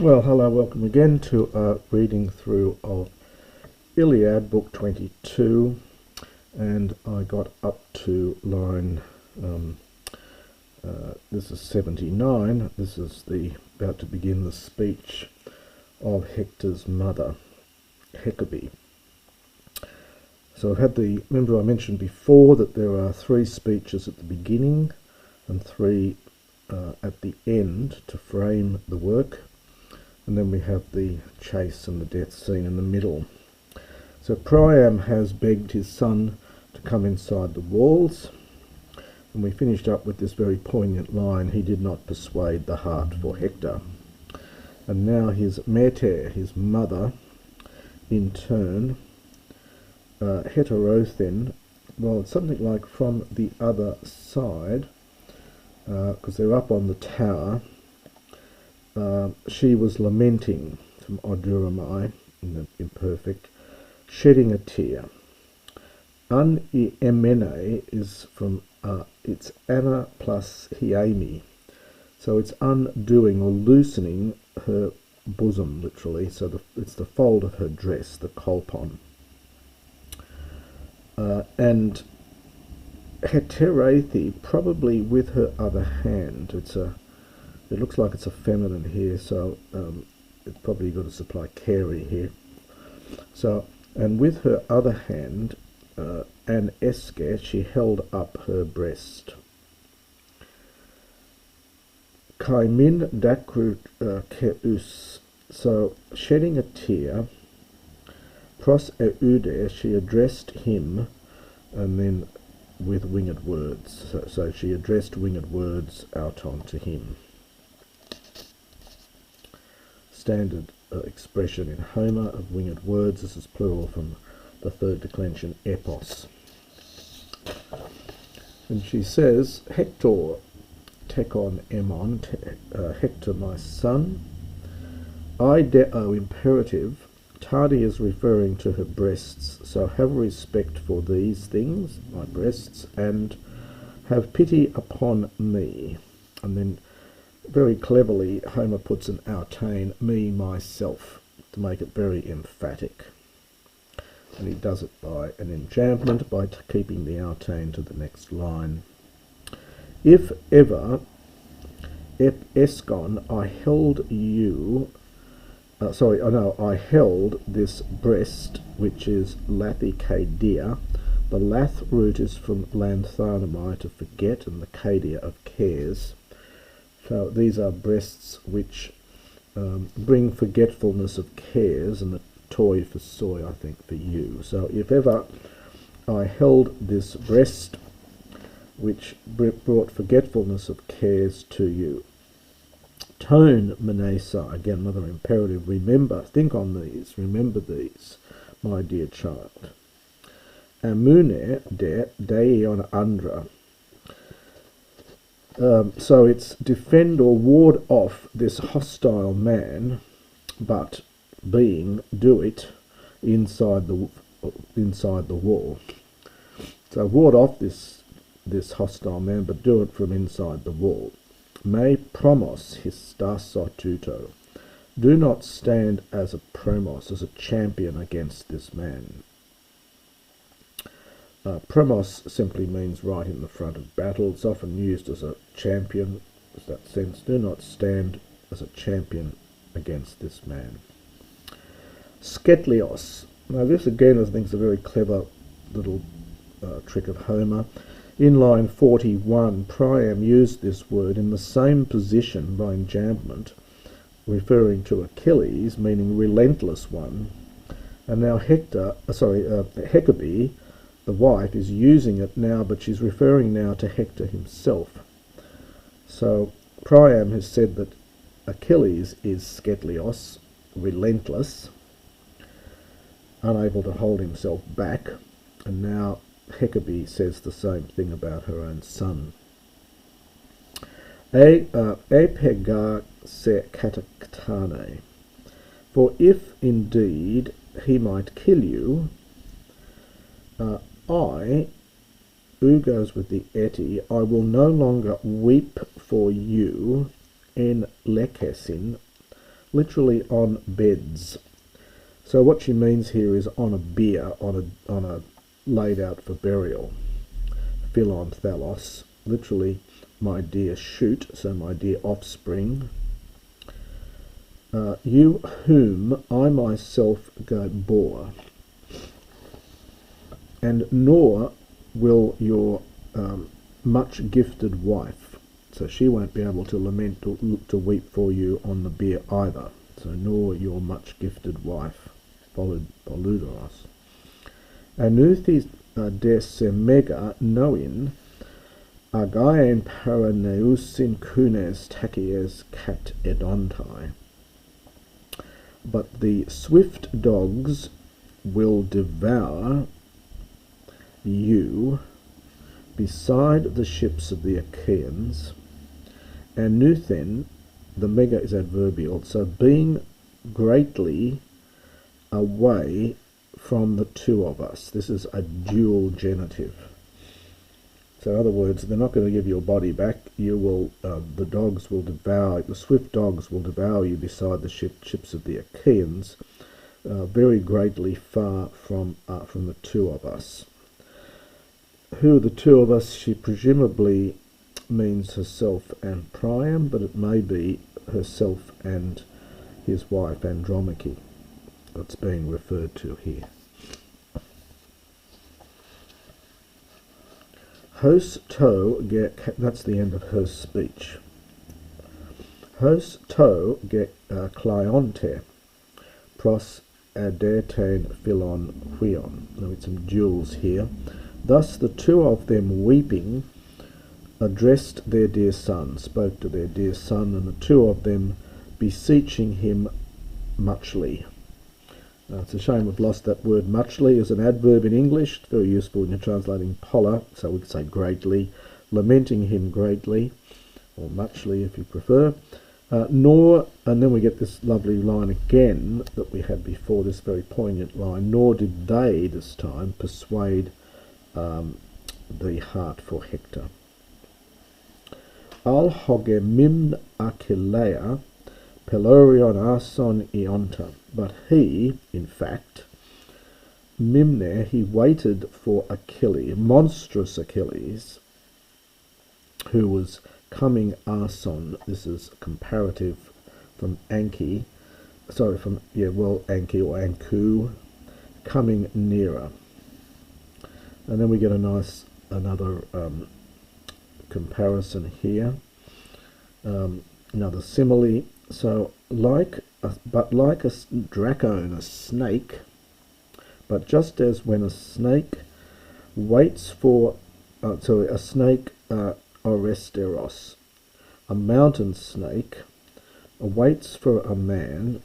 Well, hello, welcome again to a reading through of Iliad, book 22, and I got up to line, this is 79, this is about to begin the speech of Hector's mother, Hekabe. So I've had remember I mentioned before that there are 3 speeches at the beginning and 3 at the end to frame the work. And then we have the chase and the death scene in the middle. So Priam has begged his son to come inside the walls, and we finished up with this very poignant line, "He did not persuade the heart for Hector." And now his Meter, his mother, in turn, heterothen, well, it's something like from the other side, because they're up on the tower. She was lamenting, from oduramai, in the imperfect, shedding a tear. Emene is from, it's Anna plus hiami. So it's undoing or loosening her bosom, literally. So it's the fold of her dress, the kolpon. And heterathe, probably with her other hand. It looks like it's a feminine here, so it's probably got to supply carry here. So, and with her other hand, an eske, she held up her breast. Kaimin dakru keus, so shedding a tear. Pros eude, she addressed him, and then with winged words. So she addressed winged words out onto him. Standard expression in Homer of winged words. This is plural from the 3rd declension epos. And she says, Hektor, tekon emon, Hector my son, I deo imperative, Tardy is referring to her breasts, so have respect for these things, my breasts, and have pity upon me. And then very cleverly, Homer puts an outain, me, myself, to make it very emphatic. And he does it by an enjambment, by keeping the outain to the next line. If ever, escon, I held you, I held this breast, which is lathikadia. The lath root is from lanthanamai, to forget, and the kadia of cares. So these are breasts which bring forgetfulness of cares, and the toy for soy, I think, for you. So if ever I held this breast which brought forgetfulness of cares to you. Tone Manesa, again another imperative, remember, think on these, remember these, my dear child. Amune de deion andra. So it's defend or ward off this hostile man, but do it inside the wall. So ward off this hostile man, but do it from inside the wall. Me promos histasotuto. Do not stand as a promos, as a champion against this man. Promos simply means right in the front of battle. It's often used as a champion, in that sense. Do not stand as a champion against this man. Sketlios. Now this again I think is a very clever little trick of Homer. In line 41, Priam used this word in the same position by enjambment, referring to Achilles, meaning relentless one. And now Hekabe, the wife, is using it now, but she's referring now to Hector himself. So Priam has said that Achilles is sketlios, relentless, unable to hold himself back, and now Hekabe says the same thing about her own son. Epega se kataktane. For if indeed he might kill you, U goes with the eti, I will no longer weep for you en lekesin, literally on beds. So what she means here is on a bier, on a laid out for burial. Philon thalos, literally my dear shoot, so my dear offspring. You whom I myself go bore, and nor will your much gifted wife, so she won't be able to lament to weep for you on the bier either, so nor your much gifted wife, Poludoros. Anouthis des semega noin, agaien paraneusin kunes takies cat edontai. But the swift dogs will devour you beside the ships of the Achaeans, and Nuthen, the mega is adverbial, so being greatly away from the two of us. This is a dual genitive. So in other words, they're not going to give your body back. You will, the dogs will devour, the swift dogs will devour you beside the ships of the Achaeans, very greatly far from the two of us. Who are the two of us? She presumably means herself and Priam, but it may be herself and his wife Andromache that's being referred to here. Hos to get, that's the end of her speech. Hos to get Cleonte pros aderten philon huion. There are some duels here. Thus the two of them weeping addressed their dear son, spoke to their dear son, and the two of them beseeching him muchly. It's a shame we've lost that word muchly as an adverb in English. It's very useful when you're translating pola, so we could say greatly, lamenting him greatly, or muchly if you prefer. Nor, and then we get this lovely line again that we had before, this very poignant line, nor did they this time persuade the heart for Hector. Al hogemim Achillea pelorion arson ionta. But he, in fact, Mimne, he waited for Achilles, monstrous Achilles, who was coming arson. This is comparative from Anki, sorry, from, Anki or Anku, coming nearer. And then we get another comparison here, another simile. So like a dracon, a snake, but just as when a snake waits for, a snake oresteros, a mountain snake, waits for a man,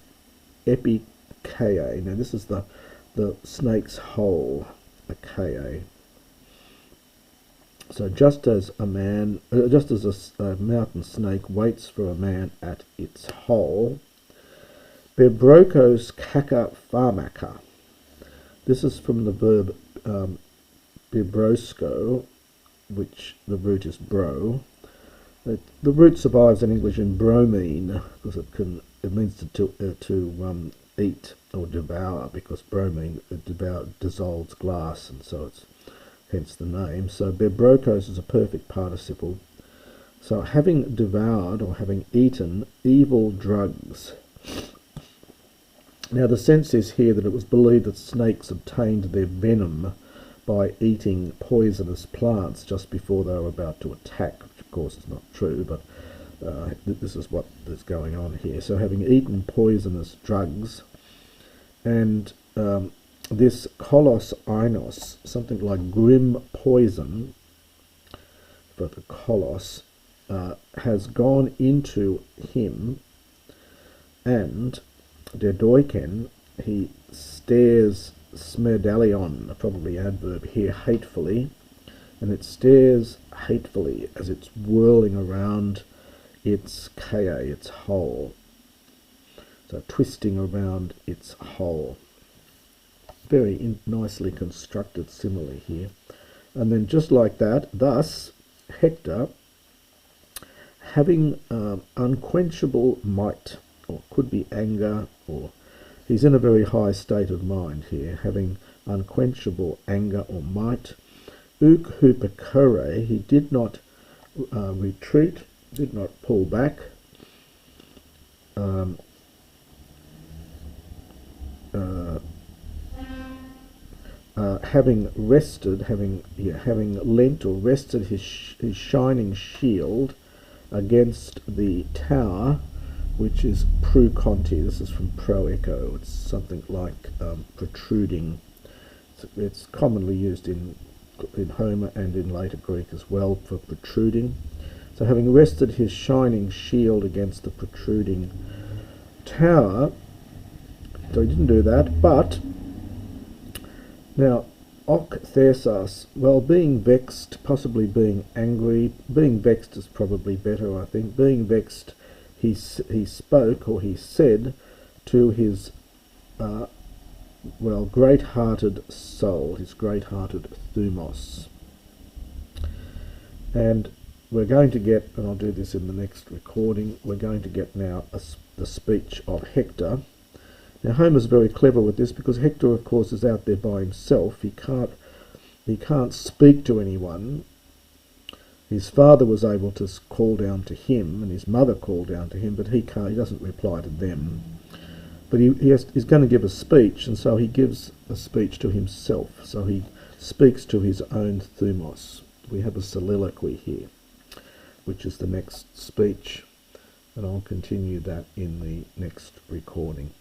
epikae. Now this is the snake's hole, akae. So just as a mountain snake waits for a man at its hole, bebrokos kaka pharmaca. This is from the verb bibrosko, which the root is bro. The root survives in English in bromine because it means to eat or devour, because bromine dissolves glass, and so it's hence the name. So bebrokos is a perfect participle. So having devoured or having eaten evil drugs. Now the sense is here that it was believed that snakes obtained their venom by eating poisonous plants just before they were about to attack, which of course is not true, but this is what is going on here. So having eaten poisonous drugs, and this kolos ainos, something like grim poison, but the kolos has gone into him, and dedoiken, he stares smerdalion, probably adverb here, hatefully, and it stares hatefully as it's whirling around its kae, its hole, so twisting around its hole. Very nicely constructed simile here. And then just like that, thus Hector, having unquenchable might, or could be anger, or he's in a very high state of mind here, having unquenchable anger or might. Uk hupakure, he did not retreat, did not pull back. Having rested, having lent or rested his shining shield against the tower, which is pro conti. This is from pro echo. It's something like protruding. It's commonly used in Homer and in later Greek as well for protruding. So having rested his shining shield against the protruding tower, so he didn't do that, but now ok thesas, well, being vexed, possibly being angry, being vexed is probably better, I think. Being vexed, he spoke, or he said to his great-hearted soul, his great-hearted thumos. And we're going to get, and I'll do this in the next recording, we're going to get now the speech of Hector. Now Homer's very clever with this, because Hector, of course, is out there by himself. He can't speak to anyone. His father was able to call down to him, and his mother called down to him, but he doesn't reply to them. But he's going to give a speech, and so he gives a speech to himself. So he speaks to his own thumos. We have a soliloquy here, which is the next speech, and I'll continue that in the next recording.